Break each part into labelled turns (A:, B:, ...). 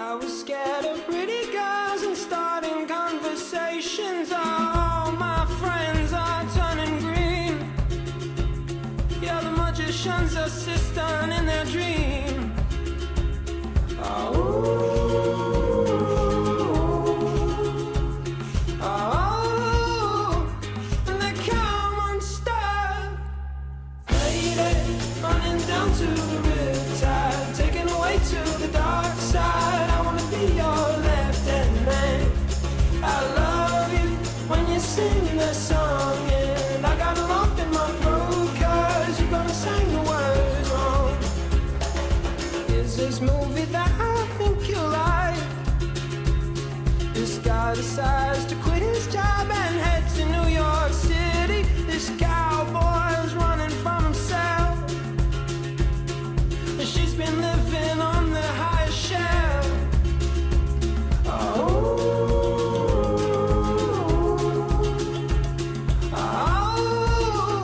A: I was scared of pretty girls and starting conversations. All my friends are turning green. Yeah, the magician's assistant in their dream. Oh. To the riptide, taken away to the dark side. I wanna be your left-hand man. I love you when you sing the song, and I got a lump in my throat 'cause you're gonna sing the words wrong. Is this movie that I think you like? This guy decides to quit his job and head to New York City. This cowboy's running from himself. She's been living on the highest shelf. Oh, oh,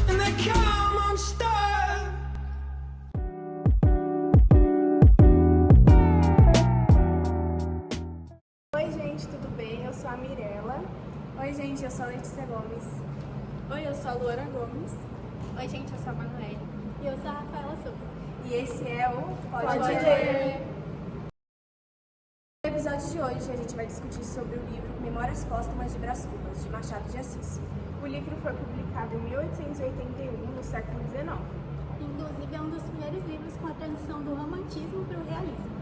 A: and they come on star.
B: Oi gente, tudo bem? Eu sou a Mirella.
C: Oi gente, eu sou a Letícia Gomes.
B: Oi, eu sou a Luana Gomes.
D: Oi gente, eu sou a Manuele.
E: E eu sou a Rafaela Souza.
C: E esse é o
B: Pode Ler.
C: No episódio de hoje a gente vai discutir sobre o livro Memórias Póstumas de Brás Cubas, de Machado de Assis.
B: O livro foi publicado em 1881, no século XIX.
E: Inclusive é um dos primeiros livros com a transição do romantismo para o realismo.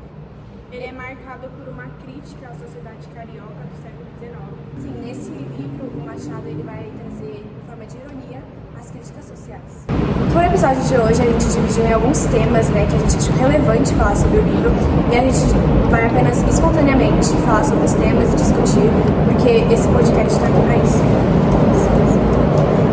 B: Ele é marcado por uma crítica à sociedade carioca do século XIX.
C: Sim, nesse livro o Machado ele vai trazer, em forma de ironia, as críticas sociais. No episódio de hoje a gente dividiu em alguns temas, né, que a gente achou relevante falar sobre o livro, e a gente vai apenas espontaneamente falar sobre os temas e discutir, porque esse podcast está aqui para isso.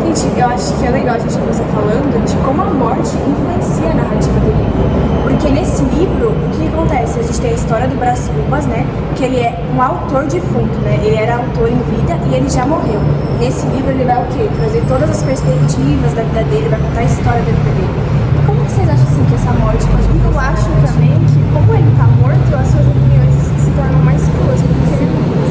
C: Gente, eu acho que é legal a gente começar falando de como a morte influencia a narrativa do livro. Porque nesse livro, o que acontece? A gente tem a história do Brás Cubas, né? Que ele é um autor defunto, né? Ele era autor em vida e ele já morreu. Nesse livro ele vai o quê? Trazer todas as perspectivas da vida dele, vai contar a história da vida dele. E como vocês acham assim que essa morte pode influenciar?
B: Eu acho também que, como ele tá morto, as suas opiniões se tornam mais cruas.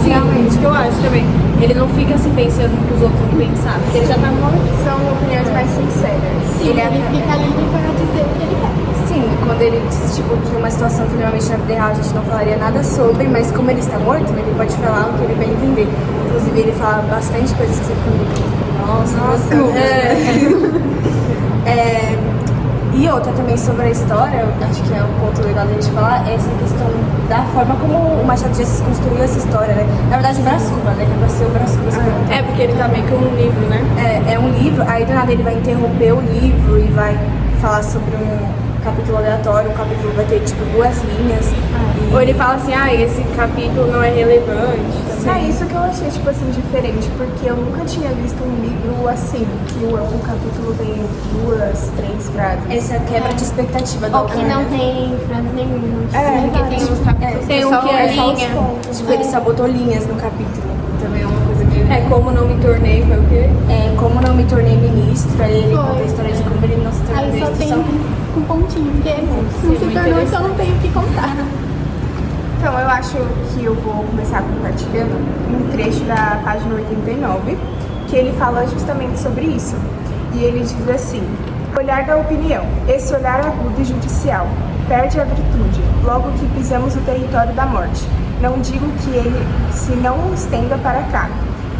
F: Sim, realmente, que eu acho também. Ele não fica assim pensando no que os outros vão pensar, porque ele já tá morto.
B: São opiniões mais sinceras.
E: Sim, ele fica livre para dizer o que ele quer.
C: Sim, quando ele diz, tipo, de uma situação que normalmente na vida real a gente não falaria nada sobre, mas como ele está morto, né, ele pode falar o que ele vai entender. Inclusive, ele fala bastante coisas que você fica meio... Nossa. E outra também sobre a história, eu acho que é um ponto legal da gente falar, é essa questão da forma como o Machado de Assis construiu essa história, né? Na verdade, o Brás Cubas, né? Que é pra ser o Brás Cubas.
F: É, porque ele tá meio que um livro, né?
C: É um livro, aí do nada ele vai interromper o livro e vai falar sobre um capítulo aleatório, um capítulo vai ter, tipo, 2 linhas.
F: Ou ele fala assim, esse capítulo não é relevante.
B: É isso que eu achei, tipo assim, diferente, porque eu nunca tinha visto um livro assim, que o capítulo tem 2, 3 frases.
C: Essa quebra de expectativa do
E: Ou que não tem frase nenhuma.
D: Porque tem uns capítulos
F: tem um
D: só
F: que é
D: uma
F: linha.
C: Tipo, ele só botou linhas no capítulo. Também é uma coisa que...
F: É como não me tornei, foi o quê?
C: Como não me tornei ministro, aí ele
E: Foi.
C: conta a história de como ele não se tornou
E: Aí só
C: ministro.
E: tem um pontinho, porque não se tornou, então não tem o que contar.
B: Então, eu acho que eu vou começar compartilhando um trecho da página 89, que ele fala justamente sobre isso. E ele diz assim: olhar da opinião, esse olhar agudo e judicial, perde a virtude, logo que pisamos o território da morte. Não digo que ele se não estenda para cá,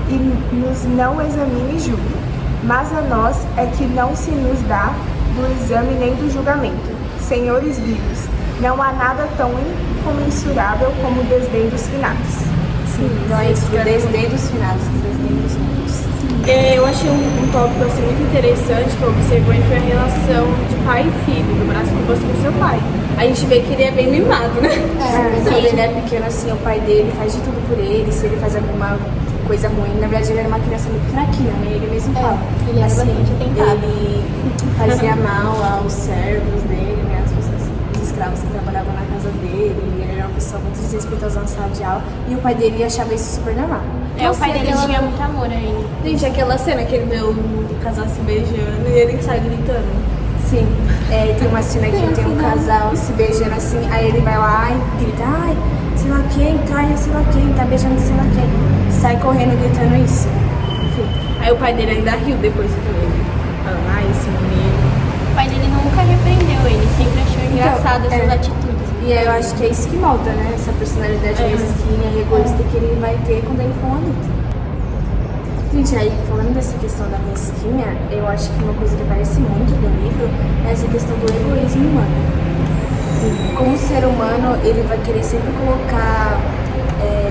B: e nos não examine e julgue, mas a nós é que não se nos dá do exame nem do julgamento. Senhores vivos, não há nada tão incomensurável como o desdém dos finados.
C: Sim, então é isso, o desdém dos finados, o desdém dos vivos.
F: Eu achei um tópico assim, muito interessante que eu observei foi a relação de pai e filho, do Brás Cubas com seu pai. A gente vê que ele é bem mimado, né?
C: Quando ele é pequeno, assim, o pai dele faz de tudo por ele, se ele faz alguma coisa ruim. Na verdade, ele era uma criança muito fraquinha, né? Ele mesmo fala.
E: Ele era bastante atentado.
C: Ele fazia mal aos servos dele, né? As pessoas, os escravos que trabalhavam na casa dele. Ele era uma pessoa muito desrespeitosa na sala de aula. E o pai dele achava isso super normal.
D: O pai dele tinha muito amor ainda.
F: Gente, aquela cena que ele vê o casal se beijando e ele sai gritando.
C: Sim, tem uma cena que tem um casal se beijando assim, aí ele vai lá e grita, ai, quem, trai sei lá quem, tá beijando sei lá quem. Sai correndo gritando isso. Enfim.
F: Aí o pai dele ainda riu depois com ele. Falando, esse menino.
D: O pai dele nunca repreendeu ele, sempre achou engraçado essas atitudes.
C: E aí eu acho que é isso que molda, né? Essa personalidade mesquinha e egoísta que ele vai ter quando ele for um adulto. Gente, aí falando dessa questão da mesquinha, eu acho que uma coisa que aparece muito no livro é essa questão do egoísmo humano. Como ser humano, ele vai querer sempre colocar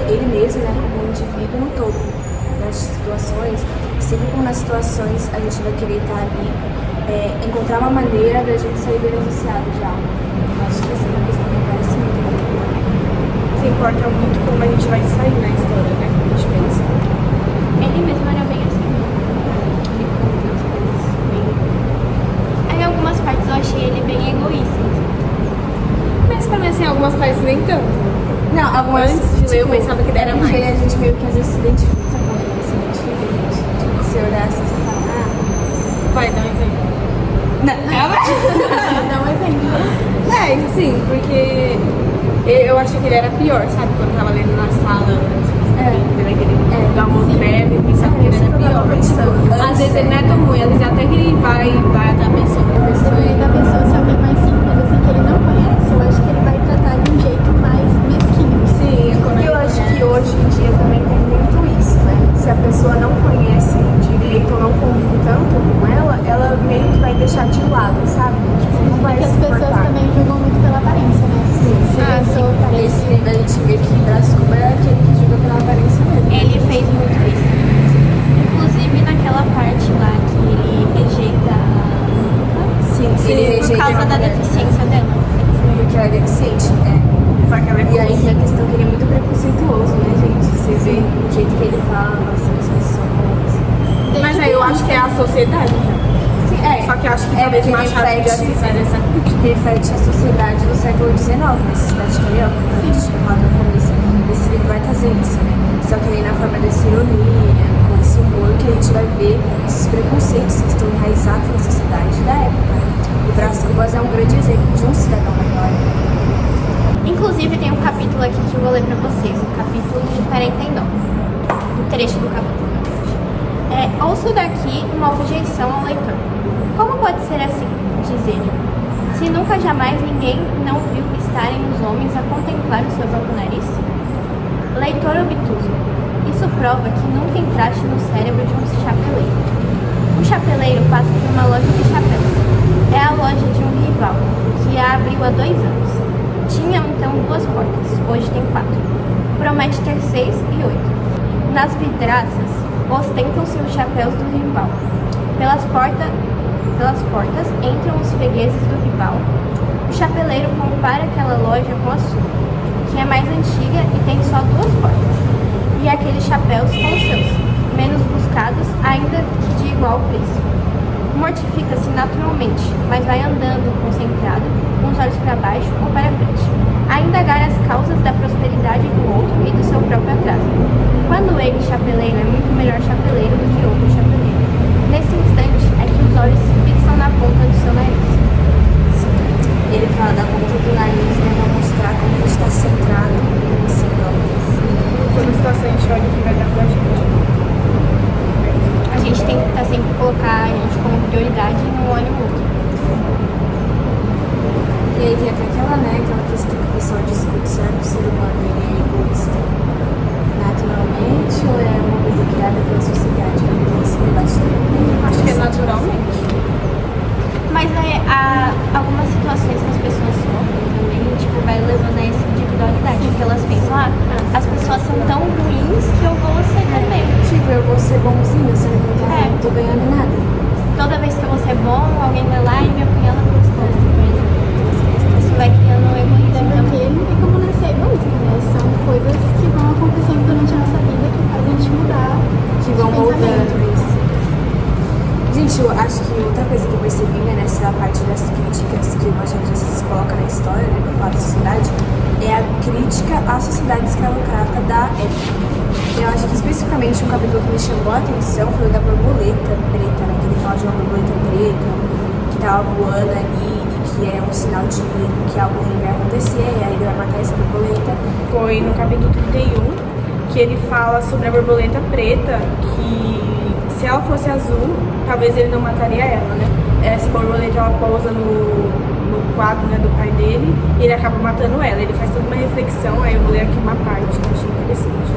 C: ele mesmo, né, como um indivíduo no topo nas situações. Sempre como nas situações a gente vai querer estar ali, encontrar uma maneira da gente sair beneficiado de algo. Eu acho que essa é uma questão que aparece muito.
F: Se importa muito como a gente vai sair na história, né? Como a gente pensa.
D: Ele mesmo era bem assim. Ele conta as coisas bem. Aí, em algumas partes eu achei ele bem egoísta.
F: Mas também, assim, algumas partes nem tanto.
C: Não, algumas,
F: Antes de ler, eu pensava que ele era
C: porque
F: mais.
C: a gente meio que às vezes se identifica com ele, se identifica, gente. Tipo, se olhar assim, você fala,
F: Vai, dá um exemplo.
E: Dá um exemplo.
F: Sim, porque eu achei que ele era pior, sabe? Quando eu tava lendo na sala antes. Do amor breve, eu pensava que ele era pior. Às vezes ele não é tão ruim, às vezes até que ele vai até a pessoa.
E: E da pessoa ser alguém mais simples, assim, que ele não conhece, eu acho que ele vai tratar de um jeito mais mesquinho.
F: Sim,
B: E eu acho que hoje em dia também tem muito isso, né? Se a pessoa não conhece direito ou não convive tanto com ela meio que vai deixar de lado, sabe? Tipo, não vai
E: Porque
B: se
E: as pessoas
B: importar.
E: também julgam muito pela aparência, né? Se a pessoa parece.
C: esse livro a gente vê que Brás Cubas é aquele que julga pela aparência mesmo.
D: Ele fez muito isso. Inclusive naquela parte lá que ele rejeita
C: Sim, ele
D: por
C: rejeita
D: causa da deficiência dela.
C: porque ela é deficiente. E aí tem a questão que ele é muito preconceituoso, né, gente? Você vê o jeito que ele fala assim, as pessoas.
F: Mas aí eu acho que é a sociedade.
C: Sim,
F: Só que eu acho que
C: é
F: talvez
C: porque
F: Machado de Assis faz essa crítica.
C: reflete a sociedade do século XIX, na cidade carioca, como a gente tinha falado no começo. Esse livro vai trazer isso, né? Só que aí na forma dessa ironia, com esse humor, que a gente vai ver esses preconceitos que estão enraizados na sociedade da época. E Brás Cubas é um grande exemplo de um cidadão daquela época.
D: Inclusive tem um capítulo aqui que eu vou ler pra vocês, o capítulo 49, um trecho do capítulo. Ouço daqui uma objeção ao leitor. Como pode ser assim, diz ele, se nunca jamais ninguém não viu estarem os homens a contemplar o seu próprio nariz? Leitor obtuso, isso prova que nunca entraste no cérebro de um chapeleiro. Um chapeleiro passa por uma loja de chapéus. É a loja de um rival, que a abriu há 2 anos. Tinha então 2 portas, hoje tem 4. Promete ter 6 e 8. Nas vidraças ostentam-se os chapéus do rival. Pelas portas entram os fregueses do rival. O chapeleiro compara aquela loja com a sua, que é mais antiga e tem só 2 portas. E aqueles chapéus com os seus, menos buscados, ainda que de igual preço. Mortifica-se naturalmente, mas vai andando concentrado, com os olhos para baixo ou para frente, a indagar as causas da prosperidade do outro e do seu próprio atraso. Quando ele, chapeleiro, é muito melhor chapeleiro do que outro chapeleiro. Nesse instante é que os olhos se fixam na ponta do seu nariz.
C: Ele fala da ponta do nariz, né, pra mostrar como ele está centrado nesse próprio.
F: Toda situação a gente olha o que vai dar pra gente.
D: A gente tem que sempre colocar a gente como prioridade e não olha o outro.
C: E aí tem até aquela questão que o pessoal discute, será que o ser humano ele é egoísta naturalmente ou é uma coisa criada pela sociedade? Tem esse debate também.
F: Acho que é naturalmente.
D: Mas algumas situações que as pessoas sofrem também, tipo, vai levando a essa individualidade, porque elas pensam, as pessoas são tão ruins que eu vou ser também.
C: Tipo, eu vou ser bonzinho, você não tô ganhando nada.
D: Toda vez que eu vou ser bom, alguém vai lá e me apunhala pelas costas, por exemplo. Isso vai criando um egoísmo
E: Até porque
D: também.
E: não tem como nascer egoísta, né? São coisas que vão acontecendo durante a nossa vida que fazem a gente mudar.
C: Que vão
E: de
C: moldando
E: pensamento.
C: isso. Gente, eu acho que outra coisa que eu percebi, né, nessa parte das críticas que o Machado de Assis coloca na história, né, que fala da sociedade, é a crítica à sociedade escravocrata da época. Eu acho que especificamente um capítulo que me chamou a atenção foi o da borboleta preta, né, que ele fala de uma borboleta preta que tava voando ali e que é um sinal de que algo ruim vai acontecer, e aí ele vai matar essa borboleta. foi no capítulo 31, que ele fala sobre a borboleta preta, que se ela fosse azul, talvez ele não mataria ela, né? Essa borboleta, ela pousa no quadro, né, do pai dele, e ele acaba matando ela. Ele faz toda uma reflexão, aí eu vou ler aqui uma parte que eu achei interessante.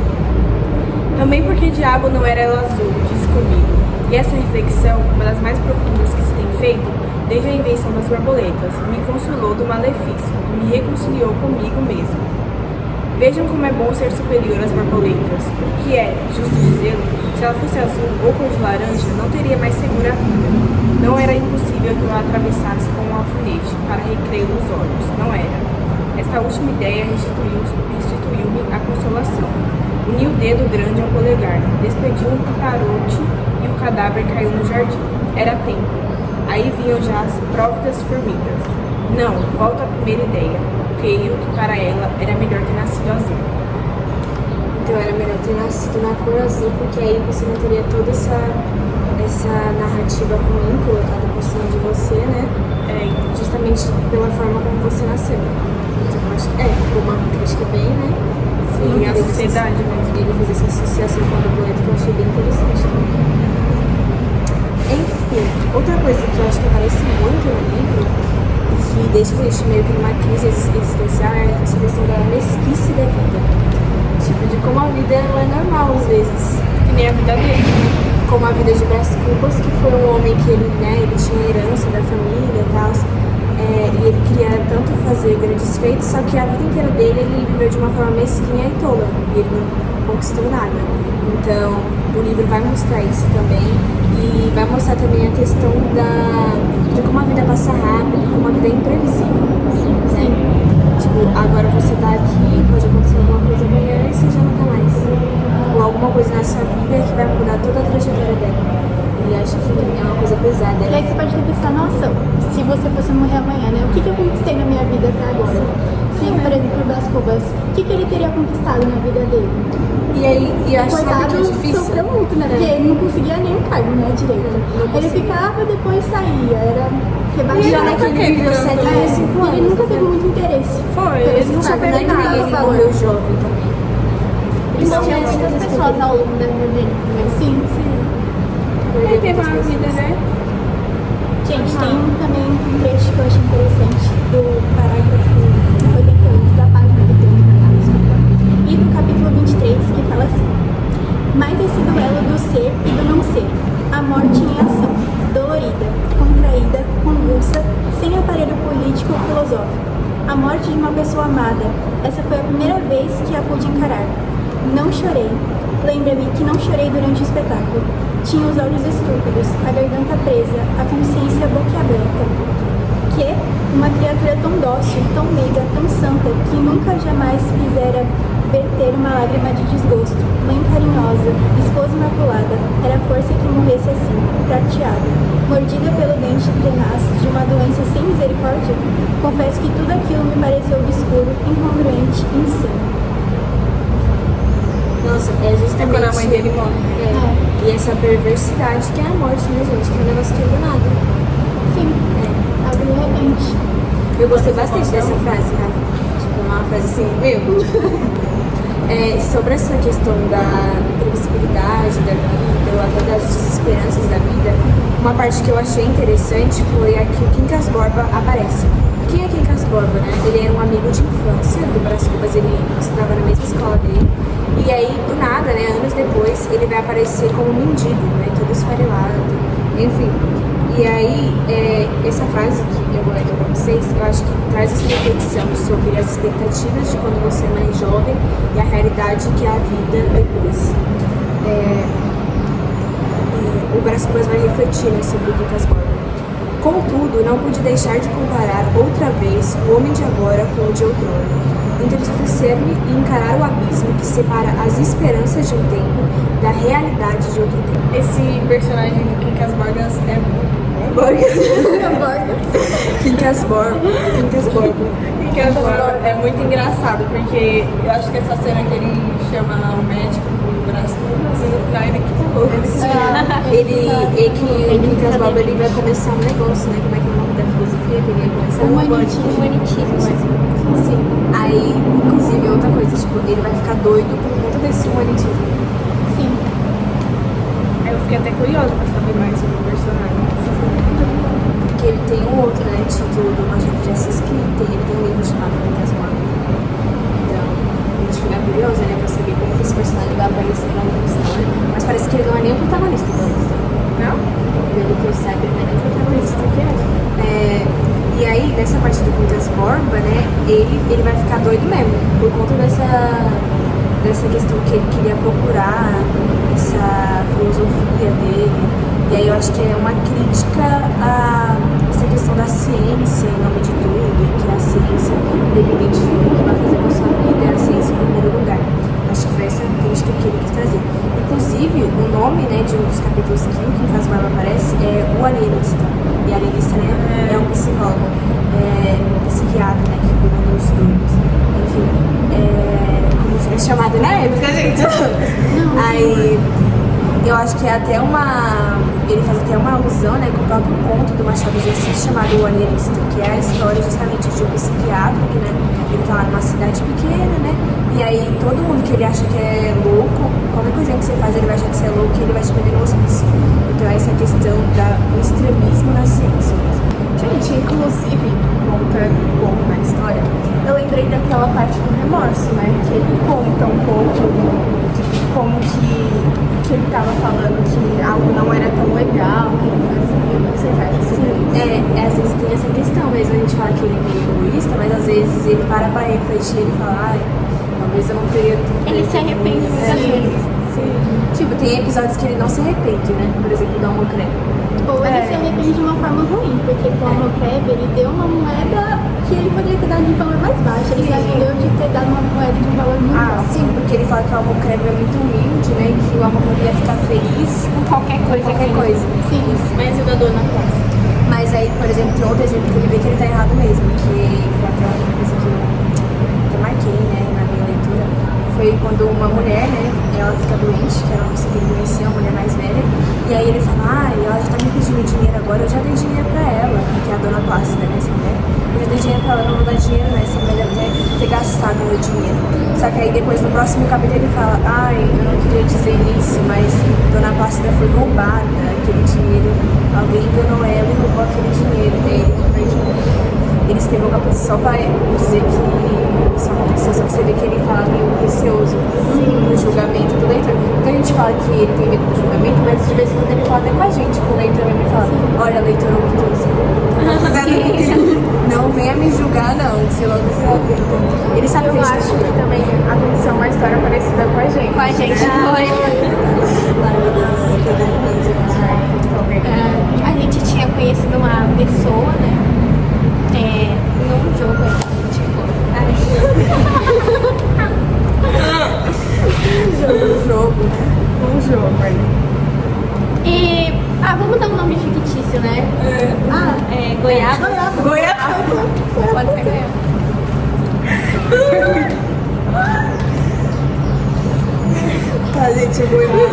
C: Também porque diabo não era ela azul, disse comigo. E essa reflexão, uma das mais profundas que se tem feito desde a invenção das borboletas, me consolou do malefício, me reconciliou comigo mesmo. Vejam como é bom ser superior às borboletas, porque justo dizê-lo, se ela fosse azul ou cor de laranja, não teria mais segura a vida. Não era impossível que eu a atravessasse com um alfinete para recreio nos olhos, não era. Esta última ideia restituiu-me a consolação. Uni o dedo grande ao polegar, despediu um picarote e o cadáver caiu no jardim. Era tempo. Aí vinham já as próvidas formigas. Não, volta à primeira ideia. Creio que para ela era melhor ter nascido azul.
G: Então era melhor ter nascido na cor azul, porque aí você não teria toda essa narrativa ruim colocada por cima de você, né? Justamente pela forma como você nasceu. Então eu acho que ficou uma crítica bem, né?
C: Sim, a sociedade mesmo.
G: Ele fez essa associação com a borboleta que eu achei bem interessante também. Enfim, outra coisa que eu acho que aparece muito no livro, que deixa a gente meio que numa crise existencial, é essa questão da mesquice da vida. Tipo, de como a vida ela é normal às vezes.
C: Que nem a vida dele.
G: Como a vida de Brás Cubas, que foi um homem que ele tinha herança da família e tal. E ele queria tanto fazer grandes feitos, só que a vida inteira dele ele viveu de uma forma mesquinha e tola. E ele não conquistou nada. Então, o livro vai mostrar isso também. E vai mostrar também a questão de como a vida passa rápido, como a vida é imprevisível. Sim. Tipo, agora você tá aqui, pode acontecer alguma coisa amanhã e você já não tá mais. Ou alguma coisa na sua vida que vai mudar toda a trajetória dela. E acho que é uma coisa pesada.
E: E aí você pode ter pensar, nossa, se você fosse morrer amanhã, né? O que eu conquistei na minha vida até agora? Se, por exemplo, o Brás Cubas, o que ele teria conquistado na vida dele?
G: E aí, eu acho que
E: Coitado,
G: é difícil.
E: sofreu muito, né? Porque ele não conseguia nem um cargo, né, direito. Ele ficava, depois saía, era rebaixado.
G: Já naquele viveu 7 anos, 5 anos.
E: Ele nunca teve muito interesse.
C: Ele não
G: Sabe,
C: sabia
G: não é que
C: nada.
G: ele morreu jovem também.
D: E tinha muitas pessoas ao longo da vida dele também.
E: Sim, sim.
C: Ele teve uma vida, né?
E: Gente, tem também um trecho que eu achei interessante do parágrafo 88 da página do 30, e do capítulo 23, que fala assim: mais esse duelo do ser e do não ser, a morte em ação, dolorida, contraída, convulsa, sem aparelho político ou filosófico. A morte de uma pessoa amada, essa foi a primeira vez que a pude encarar. Não chorei. Lembra-me que não chorei durante o espetáculo. Tinha os olhos estúpidos, a garganta presa, a consciência boquiaberta. Que uma criatura tão dócil, tão meiga, tão santa, que nunca jamais fizera verter uma lágrima de desgosto, mãe carinhosa, esposa imaculada, era a força que morresse assim, prateada, mordida pelo dente tenaz de uma doença sem misericórdia. Confesso que tudo aquilo me pareceu obscuro, incongruente, insano.
G: Nossa, é justamente.
C: Quando a mãe dele morre.
G: E essa perversidade que é a morte, né, gente? Que é um negócio que é do nada.
E: Sim, abre de repente.
G: Eu gostei bastante dessa frase, Rafa. Tipo, uma frase assim, sobre essa questão da imprevisibilidade da vida, ou até das desesperanças da vida, uma parte que eu achei interessante foi a que o Quincas Borba aparece. Quem é Quincas Borba, né? Ele era um amigo de infância do Brás Cubas, ele estudava na mesma escola dele. E aí, do nada, né, anos depois, ele vai aparecer como mendigo, né, todo esfarelado, enfim. E aí, essa frase que eu vou ler pra vocês, eu acho que traz essa reflexão sobre as expectativas de quando você é mais jovem e a realidade que é a vida depois. O Brás Cubas vai refletir, né, sobre o Quincas Borba. Contudo, não pude deixar de comparar outra vez o homem de agora com o de outrora. Entristecer-me e encarar o abismo que separa as esperanças de um tempo da realidade de outro tempo.
C: Esse personagem do Quincas Borgas é
G: Quincas Borba.
C: Quincas Borba é muito engraçado, porque eu acho que essa cena que ele chama o médico pro braço, e no final ele fica louco.
G: O Quincas Borba ele vai começar um negócio, né? Como é que é o nome da filosofia? Que ele vai começar
D: Humanitismo.
G: Sim. Aí, inclusive, outra coisa coisa, tipo, ele vai ficar doido por conta desse humanitismo.
E: Sim.
B: Eu fiquei até curiosa pra saber mais sobre o personagem.
G: Porque ele tem um outro, né, título do Machado de Assis, que ele tem um livro chamado Muitas Mortes. Então, a gente fica curiosa, né, pra saber como que esse personagem vai aparecer na outra história. Mas parece que ele não é nem o protagonista da história.
B: Não?
G: Pelo que eu saiba, ele não é nem o protagonista. E aí, nessa parte do Quintas Borba, né, ele vai ficar doido mesmo, por conta dessa questão que ele queria procurar, essa filosofia dele. E aí eu acho que é uma crítica a essa questão da ciência em nome de tudo, e que a ciência, independente de tudo que vai fazer com a sua vida, é a ciência em primeiro lugar. Acho que foi essa crítica que ele quis trazer. Inclusive, o nome, né, de um dos capítulos que o Quintas Borba aparece é o alienista. E alienista, né, é um psicólogo, psiquiatra, né, que cuida dos doidos. Enfim, como foi chamado na época, gente. Aí, eu acho que é até ele faz até uma alusão, né, com o próprio conto do Machado de Assis chamado O Alienista, que é a história justamente de um psiquiatra, que, né, ele tá lá numa cidade pequena, né, e aí todo mundo que ele acha que é louco, qualquer coisa que você faz, ele vai achar que você é louco e ele vai te prender no hospício. Então essa questão do extremismo na ciência.
B: Gente, inclusive, voltando um pouco na história, eu lembrei daquela parte do remorso, né? Que ele conta um pouco de como que ele tava falando que algo não era tão legal, que ele fazia. O que vocês acham sobre isso?
G: Às vezes tem essa questão mesmo, a gente fala que ele é meio egoísta, mas às vezes ele para pra refletir e fala, talvez eu não teria...
E: Ele se arrepende muitas vezes.
G: Sim. Tipo, tem episódios que ele não se arrepende, né? Por exemplo, do Almocreve.
E: Ou ele se arrepende de uma forma ruim, porque com o Almocreve ele deu uma moeda que ele poderia ter dado de valor mais baixo. Ele se arrependeu de ter dado uma moeda de um valor muito alto.
G: Sim, porque ele fala que o Almocreve é muito humilde, né? E que o Almocreve ia ficar feliz com qualquer coisa.
E: Sim, mas o da dona Praça.
G: Mas aí, por exemplo, tem outro exemplo que ele vê que ele tá errado mesmo, que foi até uma coisa que eu marquei, né, na minha leitura. Foi quando uma mulher, né, ela fica doente, que ela não conseguiu conhecer, uma mulher mais velha, e aí ele fala, ela já tá me pedindo dinheiro agora, eu já dei dinheiro pra ela, que é a dona Plácida, né, essa mulher. Eu já dei dinheiro pra ela, não vou dar dinheiro, né, essa mulher deve até ter gastado o meu dinheiro. Só que aí depois, no próximo capítulo, ele fala, eu não queria dizer isso, mas dona Plácida foi roubada, aquele dinheiro, alguém enganou ela e roubou aquele dinheiro. E aí ele escreveu o capítulo só pra dizer que isso aconteceu, só que você vê que ele fala meio receoso do julgamento do leitor. Então a gente fala que ele tem medo do julgamento, mas de vez em quando ele fala até com a gente, com o leitor, ele fala, olha, leitor obtuso, não venha me julgar não, se logo você vai ver. Ele sabe
B: Eu
G: que
B: acho que também aconteceu uma história parecida com a gente.
D: Com a gente foi. A gente tinha conhecido uma pessoa, né? Num jogo a gente
B: Um jogo aí.
D: E. Vamos dar um nome fictício, né? Goiaba. Pode ser Goiaba.
G: Tá, gente, goiabo.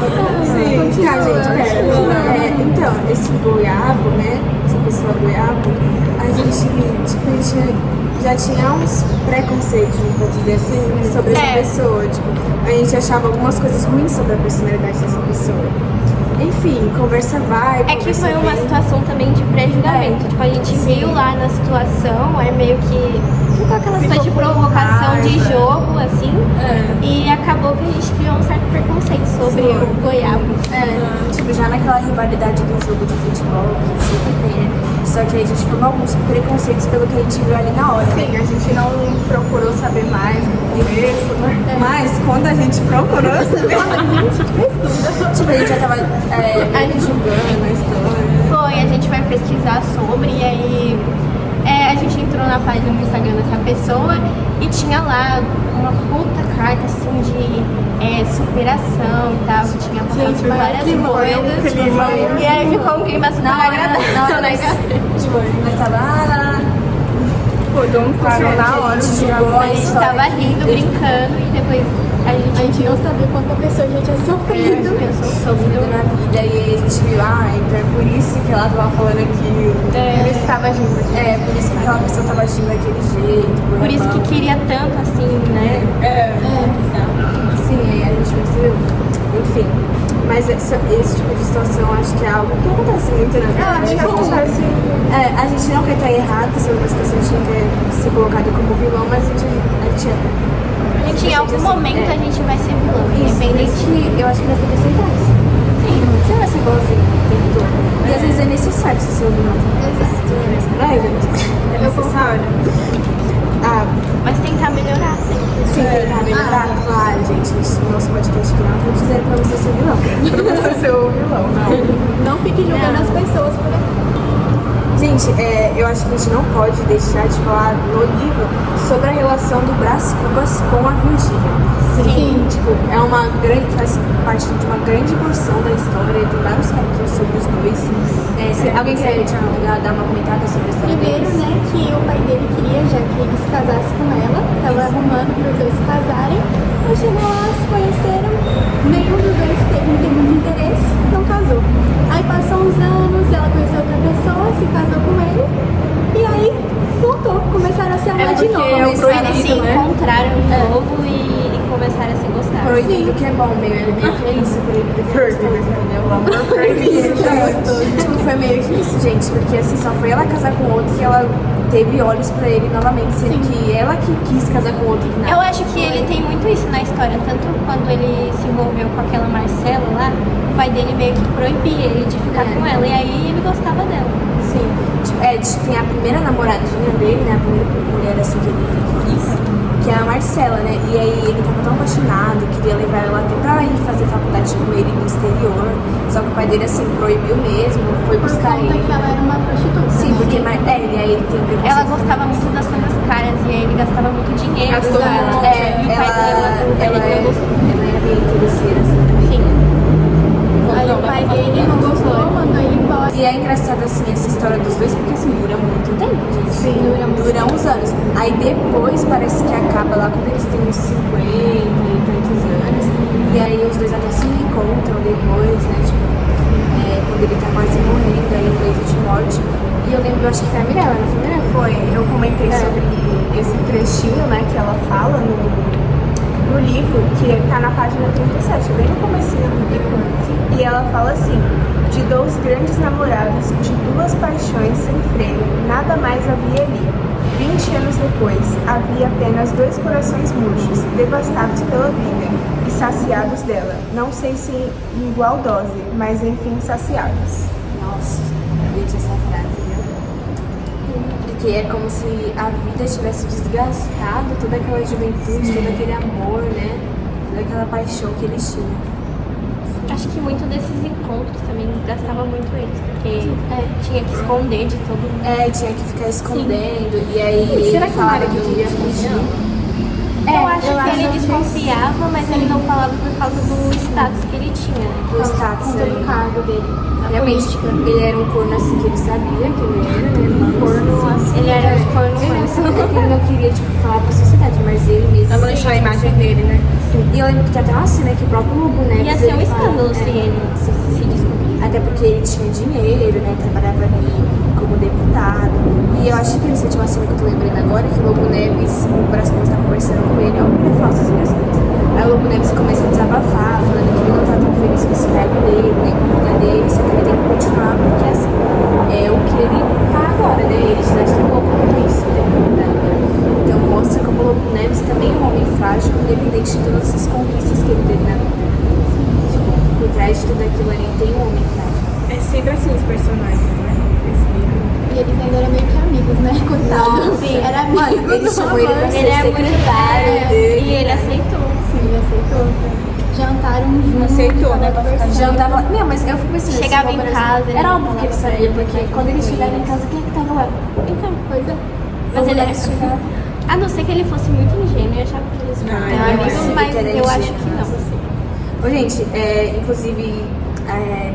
G: Sim, tá, gente, pera. Então, esse goiabo, né? Essa pessoa goiabo, a gente já tinha uns preconceitos, vamos dizer assim, sobre essa pessoa. Tipo, a gente achava algumas coisas ruins sobre a personalidade dessa pessoa. Enfim, conversa vai.
D: É que foi uma situação também de pré-julgamento. Tipo, a gente viu lá na situação, aí meio que ficou aquela situação de provocação de jogo, assim. E acabou que a gente criou um certo preconceito sobre o goiabo.
G: Tipo, já naquela rivalidade do jogo de futebol, que sempre tem, né? Só que a gente formou alguns preconceitos pelo que a gente viu ali na hora.
B: Sim, a gente não procurou saber mais no começo, né?
G: Mas quando a gente procurou saber, tipo, a gente já tava julgando a história.
D: Foi, a gente vai pesquisar sobre, e aí a gente entrou na página do Instagram dessa pessoa e tinha lá uma puta carta assim de superação e tal, que tinha passado por várias coisas. E aí ficou um clima super agradável, né?
G: Nós tava
B: Pô, todo mundo parou na hora.
D: A gente tava rindo, brincando e depois a gente
E: não sabia quanto a pessoa já tinha sofrido.
G: sofrido na vida e aí a gente viu, então é por isso que ela tava falando aquilo.
B: Ele estava agindo.
G: Por isso que aquela pessoa tava agindo daquele jeito.
D: Por isso que queria tanto assim, né?
G: esse tipo de situação acho que é algo que acontece muito na vida.
B: Acho que acontece.
G: A gente não quer estar errado sobre uma situação, a gente não quer ser colocado como vilão, mas a gente
D: Em algum momento a gente vai ser vilão, independente.
G: eu acho que nós temos que aceitar isso. Sim, você vai ser igualzinho o tempo todo. E às vezes é necessário ser seu vilão.
E: Exato.
G: Não é, gente? É necessário.
D: Mas tentar melhorar sempre.
G: Sim, tentar melhorar. Claro, gente, no nosso podcast aqui não tô dizendo pra você ser vilão.
B: Pra você ser o vilão, não.
E: Não fique julgando as pessoas por aí.
G: Gente, eu acho que a gente não pode deixar de falar no livro sobre a relação do Brás Cubas com a Virgínia.
E: Sim.
G: Tipo, faz parte de uma grande porção da história, tem vários capítulos sobre os dois. Se alguém quer dar uma comentada sobre essa
E: Primeiro, né, que o pai dele queria já que ele se casasse com ela, tava arrumando para os dois se casarem. Aí chegou lá, se conheceram, nenhum dos dois teve muito interesse, não casou. Aí passou uns anos, ela conheceu outra pessoa, se casou com ele, e aí voltou, começaram a se amar de novo.
D: Eles se encontraram de novo e começaram a se gostar.
G: Proibido que é bom, meio que é isso, proibido que é gostoso, entendeu? O amor proibido que é gostoso. Tipo, foi meio que isso, gente, porque assim, só foi ela casar com outro que ela teve olhos pra ele novamente, sendo que ela que quis casar com outro que não.
D: Eu acho que ele tem muito isso na história, tanto quando ele se envolveu com aquela Marcela lá, o pai dele meio que proibia ele de ficar com ela, e aí ele gostava dela.
G: Sim, tipo, tem a primeira namoradinha dele, né, a primeira mulher assim que ele quis, que é a Marcela, né, e aí ele tava tão apaixonado, queria levar ela até pra ir fazer faculdade com ele no exterior, só que o pai dele assim proibiu mesmo, foi
E: Por
G: buscar
E: conta
G: ele.
E: que ela era uma prostituta.
G: Sim,
E: né?
G: porque e aí ele tem preconceito.
D: Ela gostava muito das coisas caras e aí ele gastava muito dinheiro.
B: Gastou
D: e
B: muito.
D: o pai
G: ela
D: dele não gostou.
G: era meio interesseira, assim.
D: Sim.
E: Aí o pai dele não gostou, mandou ele embora.
G: E é engraçado, assim, essa história dos dois, porque, assim, dura muito tempo, gente.
E: Sim, dura muito.
G: Dura uns anos. Aí depois parece que acaba lá quando eles têm uns 50 e tantos anos. E aí os dois até se encontram depois, né? Tipo, quando ele tá quase morrendo, aí no leito de morte. E eu lembro, eu acho que foi a Mirella, não foi a Mirella?
B: Foi, eu comentei sobre esse trechinho, né, que ela fala no livro, que tá na página 37, bem no comecinho do livro, e ela fala assim: de dois grandes namorados, de duas paixões sem freio, nada mais havia ali. 20 anos depois, havia apenas dois corações murchos, devastados pela vida e saciados dela. Não sei se em igual dose, mas enfim saciados.
G: Nossa, gente, essa frase, viu? Porque é como se a vida tivesse desgastado toda aquela juventude, todo aquele amor, né? Toda aquela paixão que eles tinham.
D: Acho que muito desses encontros também gastava muito eles, porque tinha que esconder de todo mundo.
G: Tinha que ficar escondendo, e aí
B: Será
G: ele
B: que
G: falava
B: não era
G: que
B: que
G: queria fugir.
D: Eu acho que ele desconfiava, mas ele não falava por causa do status que ele tinha, né?
G: Do status,
E: Conta do cargo dele.
G: realmente, ele era um corno assim que ele sabia que ele era, né? Um corno assim.
D: Ele era um corno
G: Ele
D: manso.
G: ele não queria, tipo, falar pra sociedade, mas ele mesmo.
B: Pra manchar a imagem dele, né?
G: E eu lembro que tem até uma cena que o próprio Lobo Neves.
D: Ia ser um
G: ele fala-
D: escândalo se ele se descobrisse.
G: Até porque ele tinha dinheiro, né? Trabalhava ali como deputado. E eu acho interessante uma cena que eu tô lembrando agora, que o Lobo Neves, o Brás Cubas tá conversando com ele, é falso assim, as coisas. Aí o Lobo Neves começa a desabafar, falando que ele não tá tão feliz com esse cargo dele, nem com a vida dele, só que ele tem que continuar, porque assim, é o que ele tá agora, né? Ele já estudou muito isso, né? Então mostra como o Lobo Neves também é um homem frágil, independente de todas as conquistas que ele teve na vida. Tipo, por trás de tudo aquilo ali tem um homem frágil.
B: É sempre assim os personagens, né?
E: E eles ainda eram meio que amigos, né? Coitado.
D: Sim.
E: Era amigo.
G: Mano, ele chamou ele pra ser
D: Ele é muito
G: secretário dele.
D: e ele aceitou.
E: Sim, ele aceitou. Jantaram juntos.
B: Aceitou, né?
G: Já andava. Não, mas eu fico pensando.
D: Chegava
G: assim,
D: em
G: por
D: casa,
G: exemplo,
D: ele
G: era
D: não
G: óbvio que ele
D: falava
G: sabia,
D: pra ele,
G: porque
D: mas
G: quando ele
D: ele
G: chegava em casa, quem é que tava lá?
D: Então,
E: Pois é.
D: mas ele
G: Neves chegava.
D: a não ser que ele fosse muito ingênuo e achava que eles
B: Ah,
D: eram
B: eu
D: amigos,
G: achei
D: mas
G: que era
D: eu acho
G: ingênuo,
D: que não.
G: Ô, gente, inclusive,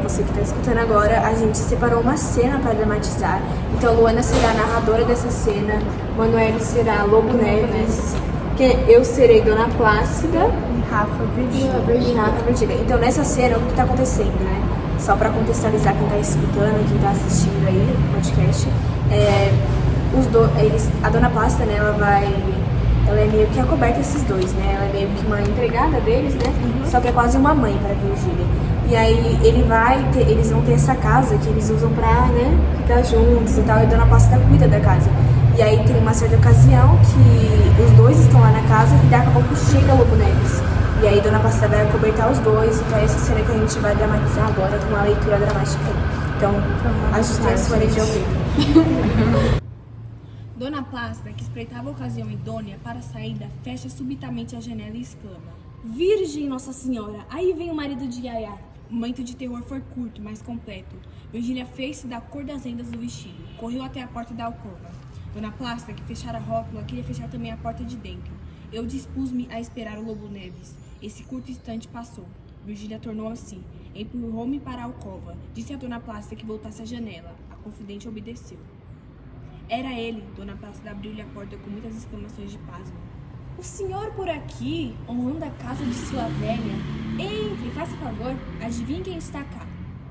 G: você que tá escutando agora, a gente separou uma cena pra dramatizar. Então, Luana será a narradora dessa cena, Manoel será Lobo Neves, que eu serei Dona Plácida.
B: E Rafa, Virgínia.
G: E Rafa Virgínia. Então, nessa cena, o que tá acontecendo, né? Só pra contextualizar quem tá escutando, quem tá assistindo aí o podcast, a Dona Plácida, né, ela é meio que acoberta esses dois, né? Ela é meio que uma empregada deles, né? Só que é quase uma mãe para a Virgínia. E aí eles vão ter essa casa que eles usam pra, né, ficar juntos e tal, e a Dona Plácida cuida da casa. E aí tem uma certa ocasião que os dois estão lá na casa e daqui a pouco chega o Lobo Neves. E aí Dona Plácida vai acobertar os dois, então é essa cena que a gente vai dramatizar agora com uma leitura dramática. Então, ajustem as folhas de ouvido.
C: Dona Plácida, que espreitava a ocasião idônea para a saída, fecha subitamente a janela e exclama: Virgem Nossa Senhora, aí vem o marido de Yaya. O momento de terror foi curto, mas completo. Virgília fez-se da cor das rendas do vestido. Correu até a porta da alcova. Dona Plácida, que fechara a rótula, queria fechar também a porta de dentro. Eu dispus-me a esperar o Lobo Neves. Esse curto instante passou. Virgília tornou-se, empurrou-me para a alcova. Disse a Dona Plácida que voltasse à janela. A confidente obedeceu. Era ele. Dona Plácida abriu-lhe a porta com muitas exclamações de pasmo. O senhor por aqui, honrando a casa de sua velha? Entre, faça favor, adivinhe quem está cá.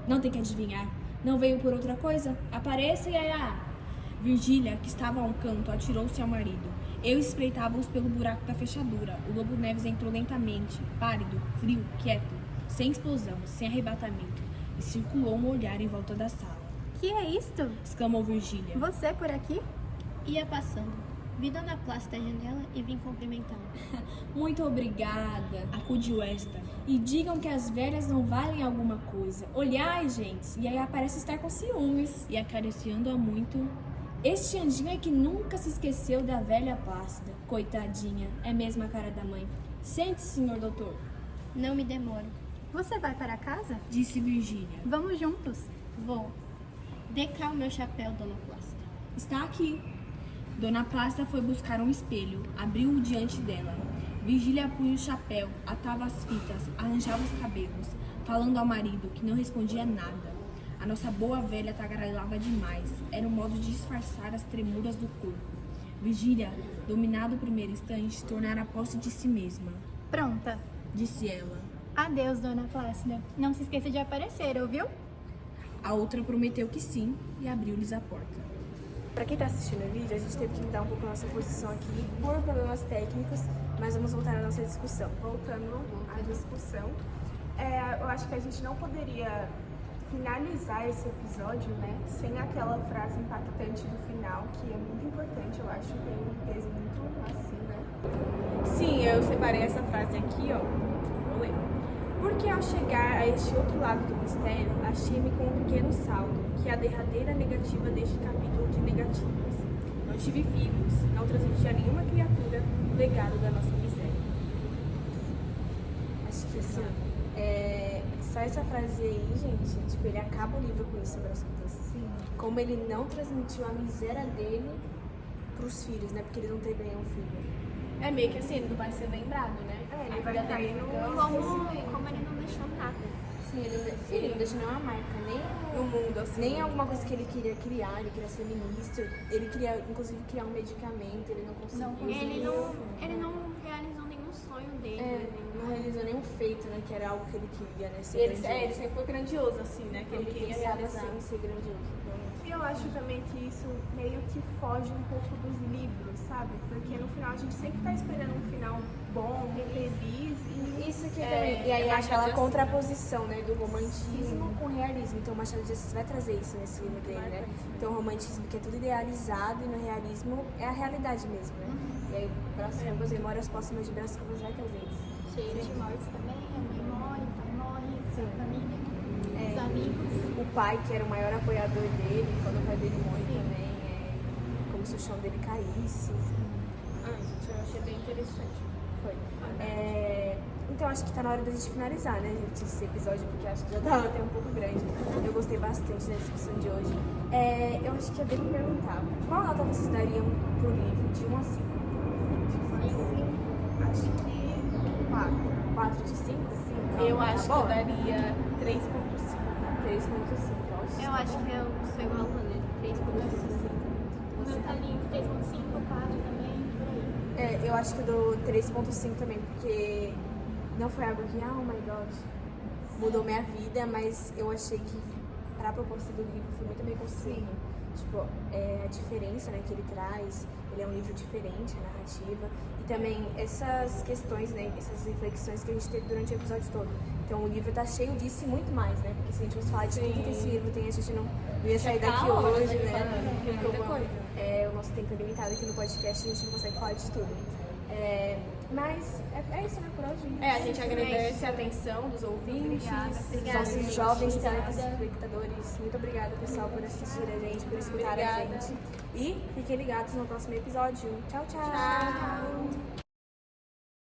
C: Não tem que adivinhar. Não veio por outra coisa? Apareça, Yaya. Virgília, que estava a um canto, atirou-se ao marido. Eu espreitava-os pelo buraco da fechadura. O Lobo Neves entrou lentamente, pálido, frio, quieto, sem explosão, sem arrebatamento, e circulou um olhar em volta da sala.
E: Que é isto?
C: Exclamou Virgília.
E: Você por aqui?
D: Ia passando. Vi Dona Plácida da janela e vim cumprimentá-la.
C: Muito obrigada, acudiu esta. E digam que as velhas não valem alguma coisa. Olhai, gente, e aí parece estar com ciúmes. E acariciando-a muito. Este anjinho é que nunca se esqueceu da velha Plácida. Coitadinha, é mesmo a cara da mãe. Sente-se, senhor doutor.
D: Não me demoro.
E: Você vai para casa?
C: Disse Virgília.
E: Vamos juntos.
D: Vou. Dê cá o meu chapéu, Dona Plácida.
C: Está aqui. Dona Plácida foi buscar um espelho, abriu-o diante dela. Virgília punha o chapéu, atava as fitas, arranjava os cabelos, falando ao marido, que não respondia nada. A nossa boa velha tagarelava demais. Era um modo de disfarçar as tremuras do corpo. Virgília, dominado o primeiro instante, tornara posse de si mesma.
E: Pronta.
C: Disse ela.
E: Adeus, Dona Plácida. Não se esqueça de aparecer, ouviu?
C: A outra prometeu que sim e abriu-lhes a porta.
G: Pra quem tá assistindo o vídeo, a gente teve que mudar um pouco a nossa posição aqui por problemas técnicos, mas vamos voltar à nossa discussão.
B: Voltando à discussão, eu acho que a gente não poderia finalizar esse episódio, né, sem aquela frase impactante do final, que é muito importante, eu acho, tem um peso muito assim, né?
F: Sim, eu separei essa frase aqui, ó. Vou ler. Porque ao chegar a este outro lado do mistério, achei-me com um pequeno saldo, que é a derradeira negativa deste capítulo de negativas. Não tive filhos, não transmiti a nenhuma criatura o legado da nossa miséria.
G: Acho que assim, só essa frase aí, gente, tipo, ele acaba o livro com isso, Brás Cubas. Sim. Como ele não transmitiu a miséria dele pros filhos, né? Porque ele não teve nenhum filho.
F: É meio que assim, ele não vai ser lembrado, né?
B: Ele vai cair no...
D: Como ele não deixou nada.
G: Sim, ele não deixou nenhuma marca, nem
F: No mundo, assim.
G: nem alguma coisa que ele queria criar, ele queria ser ministro, ele queria, inclusive, criar um medicamento, ele não conseguiu.
D: Ele não realizou nenhum sonho dele.
G: Não realizou nenhum feito, né? Que era algo que ele queria, né? Ser
F: Ele
G: grandioso.
F: sempre foi grandioso, assim, né? Que ele queria
G: pensava
F: realizar.
G: assim, ser grandioso.
B: E eu acho também que isso meio que foge um pouco dos livros, sabe? Porque no final a gente sempre tá esperando um final bom, feliz e...
G: Isso aqui também. E aí
F: Machado
G: aquela
F: de Assis.
G: contraposição, né? Do romantismo com o realismo. Então o Machado de Assis vai trazer isso nesse livro dele, né? Então o romantismo que é tudo idealizado e no realismo é a realidade mesmo, né? E aí Brás Cubas, Memórias Póstumas de Brás Cubas vai trazer isso.
E: Cheio de mortes também, a mãe morre, o pai morre, sua família, os amigos.
G: O pai, que era o maior apoiador dele, quando o pai dele morre também, como se o chão dele caísse.
F: Gente, eu achei bem interessante.
G: Foi. Então acho que tá na hora da gente finalizar, né, gente, esse episódio, porque acho que já tá até um pouco grande. Eu gostei bastante da discussão de hoje. Eu acho que eu devo perguntar, qual nota vocês dariam pro livro, de 1 a 5?
B: Acho que 4.
G: 4 de 5? Sim.
F: Eu acho que eu daria 3.5.
G: 3.5, ótimo.
D: Eu acho que eu sou igual a Lana, 3.5.
E: O meu tá ali 3.5, 4 também, por aí.
G: Eu acho que eu dou 3.5 também, porque não foi algo que, oh my god, mudou minha vida, mas eu achei que pra proposta do livro foi muito bem construído. Tipo, a diferença, né, que ele traz,
C: Ele é um livro diferente, a narrativa, e também essas questões, né, essas reflexões que a gente teve durante o episódio todo. Então o livro tá cheio disso e muito mais, né? Porque se a gente fosse falar de tudo que esse livro tem, a gente não ia sair daqui hoje, né?
F: Muita coisa.
C: O nosso tempo é limitado aqui no podcast, a gente não consegue falar de tudo. Mas é isso, né, por hoje.
F: A gente agradece a atenção dos ouvintes,
C: Os nossos jovens telespectadores. Muito obrigada, pessoal, por assistir a gente, por escutar a gente. E fiquem ligados no próximo episódio. Tchau, tchau.